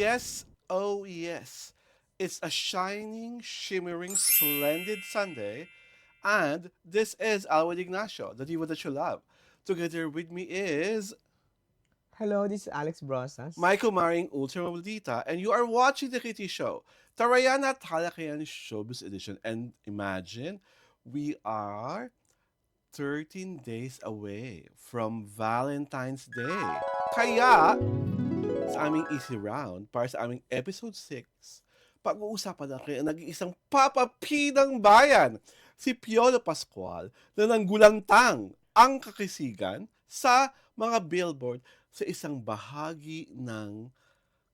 yes, oh yes. It's a shining, shimmering, splendid Sunday, and this is Alwin Ignacio, the diva that you love. Together with me is Hello, this is Alex Brosas. Michael Maring Ultra Maldita, and you are watching the Kitty Show, Tarayana Talakayan Showbiz Edition. And imagine, we are 13 days away from Valentine's Day. Kaya, sa aming Easy Round, para sa aming Episode 6, pag-uusapan natin ang nag-iisang Papa P ng bayan, si Piolo Pascual, na nanggulantang ang kakisigan sa mga billboard sa isang bahagi ng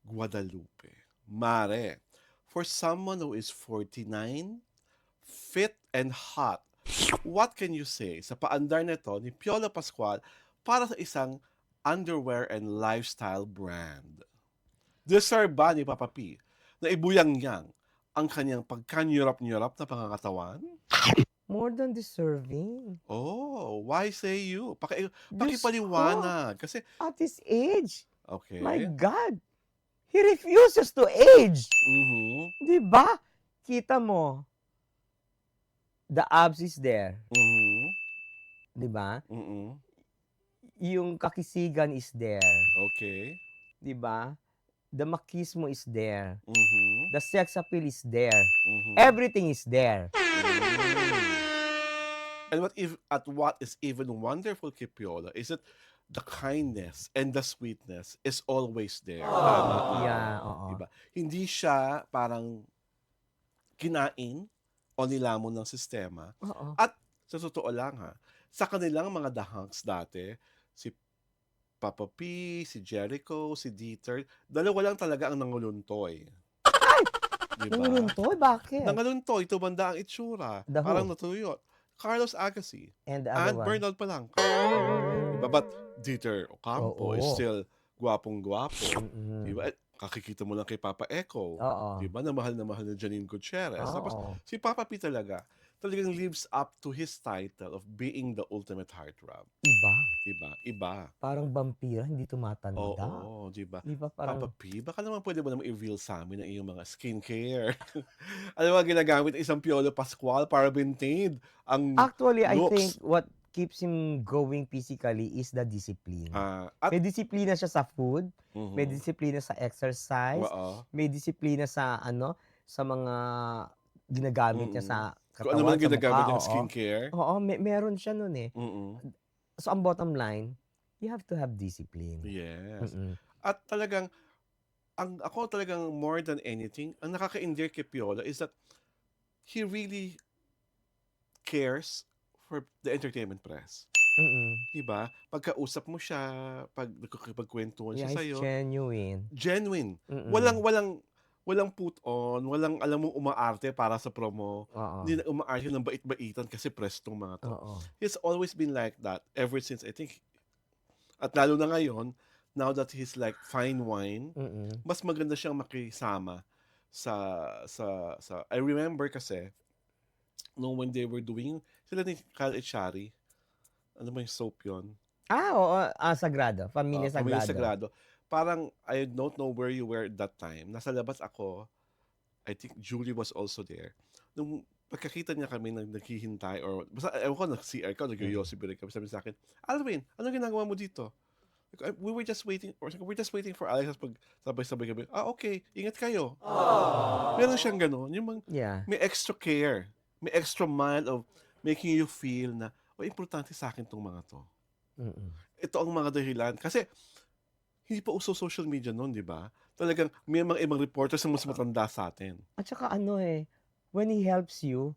Guadalupe. Mare, for someone who is 49, fit and hot, what can you say sa paandar nito ni Piolo Pascual para sa isang underwear and lifestyle brand? Deserve ba ni Papa P na ibuyang-yang ang kanyang pagkanyurap-nyurap na pangangatawan? More than deserving. Oh, why say you? Diyos Pakipaliwanag. Kasi, At his age, okay. my God, he refuses to age. Mhm. Di ba? Kita mo, the abs is there. Mhm. Di ba? Mhm. Yung kakisigan is there. Okay. Di ba? The makismo is there. Mhm. The sex appeal is there. Mhm. Everything is there. And what is even wonderful kay Piolo is that the kindness and the sweetness is always there. Tama. Yeah, oo. Diba? Hindi siya parang kinain o nilamon ng sistema. Oo. At sa totoo lang sa kanilang mga dahangs dati, si Papa P, si Jericho, si Dieter, dalawa lang talaga ang nanguluntoy. Diba? Nanguluntoy? Bakit? Nangaluntoy, tumanda ang itsura. The who? Parang natuyot. Carlos Agassi And the other and one? Bernard Palanca. Diba? But Dieter Ocampo is Oo. still gwapong-gwapo. Mm-mm. Diba? Kakikita mo lang kay Papa Echo. Oo. Diba? Na mahal na Janine Gutierrez. Tapos Oo. si Papa P talagang lives up to his title of being the ultimate heartthrob. Iba. Diba? Iba. Parang vampira, hindi tumatanda. Oo, diba? Di ba parang... Papa P, baka naman pwede mo naman i-reveal sa amin ang iyong mga skincare. Ano ba ginagamit ng isang Piolo Pascual para maintain ang Actually, I looks? think what keeps him going physically is the discipline. At, May disiplina siya sa food, may Mhm. disiplina sa exercise, Oo. may disiplina sa sa mga ginagamit niya sa Kung ano katawan, man sa ginagamit mukha. niyang Oo. skincare. Oo, meron siya nun eh. Mm. So, ang bottom line, you have to have discipline. Yes. Mm-mm. At talagang, ako talagang more than anything, ang nakaka-endear kay Piolo is that he really cares for the entertainment press. Mm-mm. Diba? Pagkausap mo siya, pag nakikipagkwentuhan siya Yeah, he's sa'yo, genuine. genuine. Mm-mm. Walang put on, walang alam mong umaarte para sa promo. Oo. Hindi na umaarte ng bait-baitan kasi prestong mga to. Oo. He's always been like that ever since I think. At lalo na ngayon, now that he's like fine wine, Mm-mm. mas maganda siyang makisama sa I remember kasi nung when they were doing sila ni Kyle Echari, ano ba yung soap yun? Oo, Sagrado. Pamilya Pamilya Sagrado. Sagrado. Parang, I don't know where you were that time. Nasa labas ako. I think Julie was also there. Nung pagkakita niya kami naghihintay or basta ewan ko nag-CR ka, nag-yossi rin kami. Sabi sa akin, Alvin, anong ginagawa mo dito? We were just waiting for Alex. Pag sabay-sabay kami, okay, ingat kayo. Meron siyang gano'n. Yeah. May extra care. May extra mile of making you feel na, importante sa akin tong mga to. Mm-mm. Ito ang mga dahilan. Kasi, hindi pa uso social media noon, di ba? Talagang may mga ibang reporters na mas matanda sa atin. At saka when he helps you,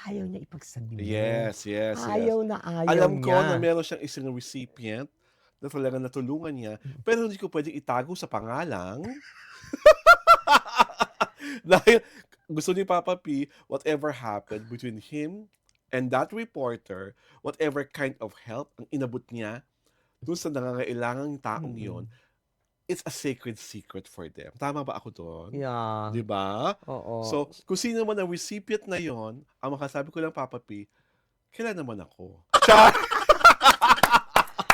ayaw niya ipagsabi mo. Yes. Ayaw na ayaw Alam ko niya. na meron siyang isang recipient na talagang natulungan niya, pero hindi ko pwedeng itago sa pangalang. Dahil gusto ni Papa P, whatever happened between him and that reporter, whatever kind of help ang inabot niya dun sa nangangailangang taong yon, it's a sacred secret for them. Tama ba ako doon? Yeah. Di ba? Oo. So, kung sino man ang recipient na yon, ang makasabi ko lang, Papa P, kailan naman ako?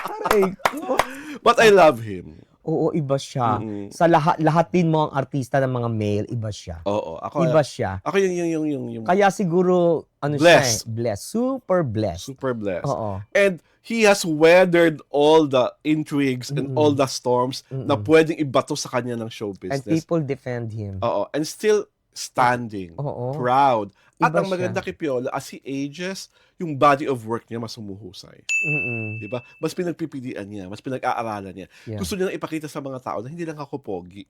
Aray ko. But I love him. Oo, iba siya. Mm. Sa lahatin mo ang artista ng mga male, iba siya. Oo, Iba siya. ako yung Kaya siguro, ano siya eh, blessed. blessed. Super blessed. Super blessed. Oo. And he has weathered all the intrigues and all Mm-mm. the storms na Mm-mm. pwedeng ibato sa kanya ng show And business. people defend him. Oo, and still standing, Oo. proud. At Iba ang maganda siya. kay Piolo, as he ages, yung body of work niya mas humuhusay. Mm-mm. Diba? Mas pinagpipilian niya, mas pinag-aaralan niya. Yeah. Gusto niya ipakita sa mga tao na hindi lang ako pogi.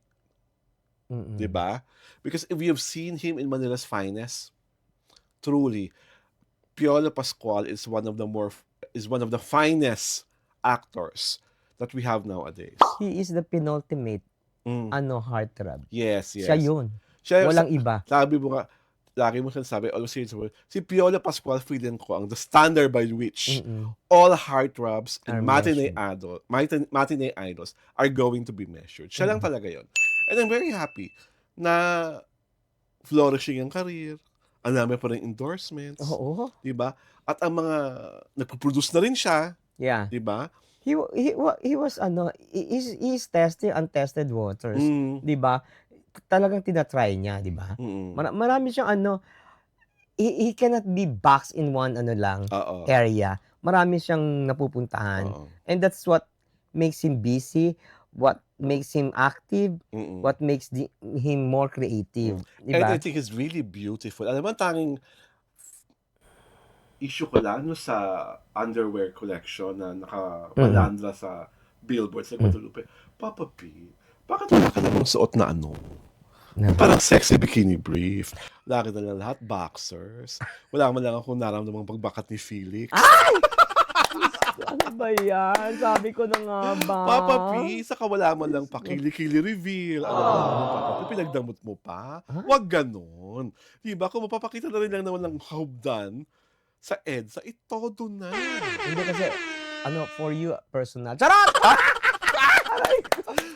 Mm-mm. Diba? Because if you've seen him in Manila's Finest, truly, Piolo Pascual is one of the finest actors that we have nowadays. He is the penultimate heartthrob. Yes. Siya yun. Siya, Walang iba. Sabi mo nga, lagi mo sinasabi, always say si Piolo Pascual, feeling ko ang the standard by which all heartthrobs and matinee idols are going to be measured. Siya lang talaga yon. And I'm very happy na flourishing ang career. Ang dami pa rin endorsements. Oo. Diba? At ang mga nagpo-produce na rin siya. Yeah. Diba? He was he's testing untested waters. Diba? Talagang tinatry niya, diba? Marami siyang he cannot be boxed in one area. Marami siyang napupuntahan. And that's what makes him busy, what makes him active, what makes him more creative. Diba? And I think it's really beautiful. Alam mo, tanging issue ko lang sa underwear collection na nakapalandra sa billboard sa Guadalupe. Papa P, bakit wala ka namang suot na parang sexy bikini brief. Lagi na lang lahat boxers. Wala man lang akong naramdamang pagbakat ni Felix. Ay! Ano ba yan? Sabi ko na nga ba? Papa P, saka wala man lang pakili-kili reveal. Ano ba naman, Papa P, pinagdamot mo pa? Huwag ganon. Diba, kung mapapakita na rin lang naman ng hubdan sa EDSA, itodo na. Hindi kasi, for you, personal. Charot!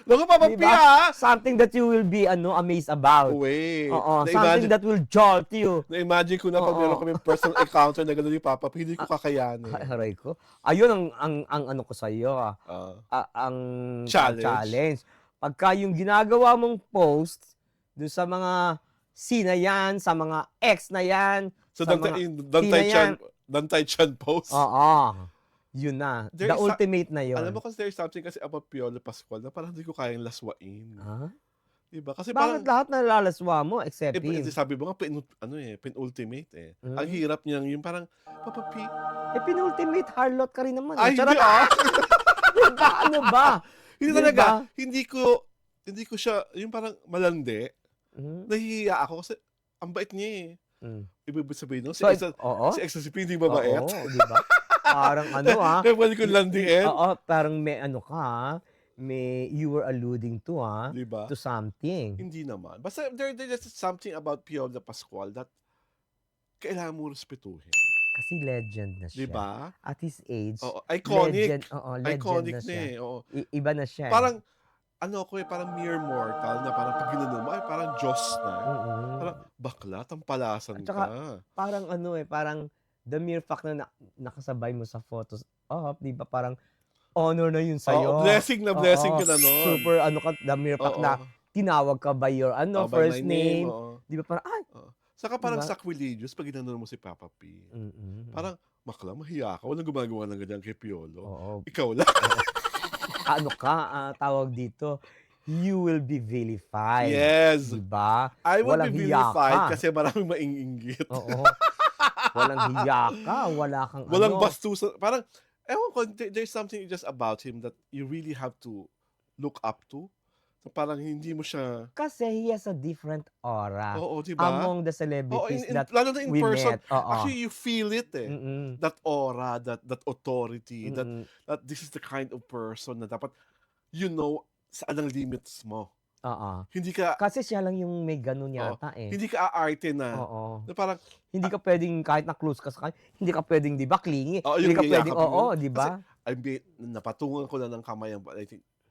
Naku, Papa P, Diba? Something that you will be amazed about. Wait. Oo, something that will jolt you. Na-imagine ko na pag meron kami personal encounter na gano'n ni Papa P, hindi ko kakayanin. Ay, aray ko. Ayun ang ano ko sa iyo, ang challenge. Pagka yung ginagawa mong post dun sa mga sina yan, sa mga ex na yan, So, sa mga Dantay Chan post? Oo. Yun na. The ultimate na yun. Alam mo kasi there's something kasi about Piolo Pascual na parang hindi ko kayang laswain. Diba? Kasi bakit lahat nalalaswa mo except him? Sabi mo nga, penultimate eh. Ang hirap niyang yung parang, Papa P. Penultimate harlot ka rin naman. Ay, hindi Diba? Ano ba? Hindi talaga. Hindi ko siya, yung parang malandi. Nahihiya ako kasi ang bait niya eh. Ibig sabihin no? Si XCCP hindi mabait. Oo, diba? Parang Kaya pwede ko landiin. Oo, parang may you were alluding to, diba? to something. Hindi naman. Basta there's something about Piolo Pascual that kailangan mo respetuhin. Kasi legend na siya. Diba? At his age. Oo, iconic. Legend Iconic na siya. Iba na siya. Parang, parang mere mortal na parang pag ginano mo, ay parang Diyos na. Parang, bakla, tampalasan ka. Parang parang the mere fact na nakasabay mo sa photos di ba parang honor na yun sa'yo. Blessing ka na nun. Super the mere fact na tinawag ka by your first by name. Di ba parang Saka parang sacrilegious pag ginano mo si Papa P. Parang, makla, mahiya ka. Walang gumagawa ng ganyan kay Piolo. Ikaw lang. Tawag dito, you will be vilified. Yes. Diba? I will be vilified kasi maraming mainginggit. Oo. Walang hiya ka, walang bastusan. Parang, ewan ko, there's something just about him that you really have to look up to. So, parang hindi mo siya... Kasi he has a different aura. Oo, diba? Among the celebrities that lalo na in we person. met. Actually, you feel it eh. That aura, that authority, that this is the kind of person na dapat, saan ang limits mo. Hindi ka... Kasi siya lang yung may ganun yata eh. Hindi ka aarte na. Na parang... Hindi ka pwedeng, kahit na-close ka sa kanya, hindi ka pwedeng, di ba, clingy? Hindi ka pwedeng, di ba? Napatungan ko na ng kamay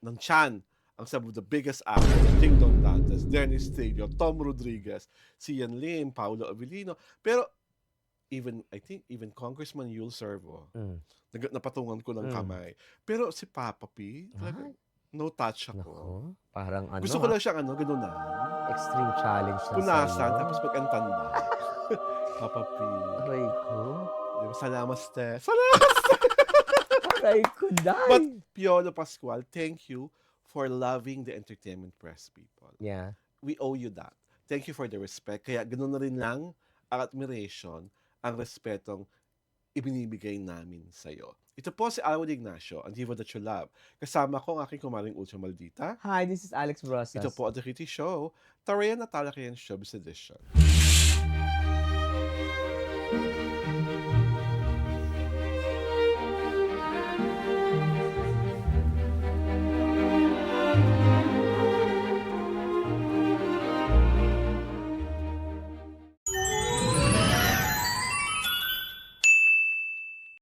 ng Chan, ang some of the biggest actors, Ting Dong Dantes, Dennis Tello, Tom Rodriguez, Sian Lim, Paolo Avellino. Pero, I think even Congressman Yul Servo, napatungan ko ng kamay. Pero si Papa P, talaga, No touch ako. Naku, parang Gusto ko lang siyang ganunan. extreme challenge na Punasan, sa'yo. tapos pag-antanda. Papa P. Aray ko. Diba? Salamat, Ste. Salamat! Aray ko, But, day! Piolo Pascual, thank you for loving the entertainment press, people. Yeah. We owe you that. Thank you for the respect. Kaya ganoon na rin lang ang admiration, ang respetong ibinibigay namin sa'yo. Ito po si Alwin Ignacio, ang diva that you love. Kasama ko ang aking kumaring Ultra Maldita. Hi, this is Alex Brosas. Ito po ang The Kitty Show, Tarayan at Talakayan Showbiz Edition.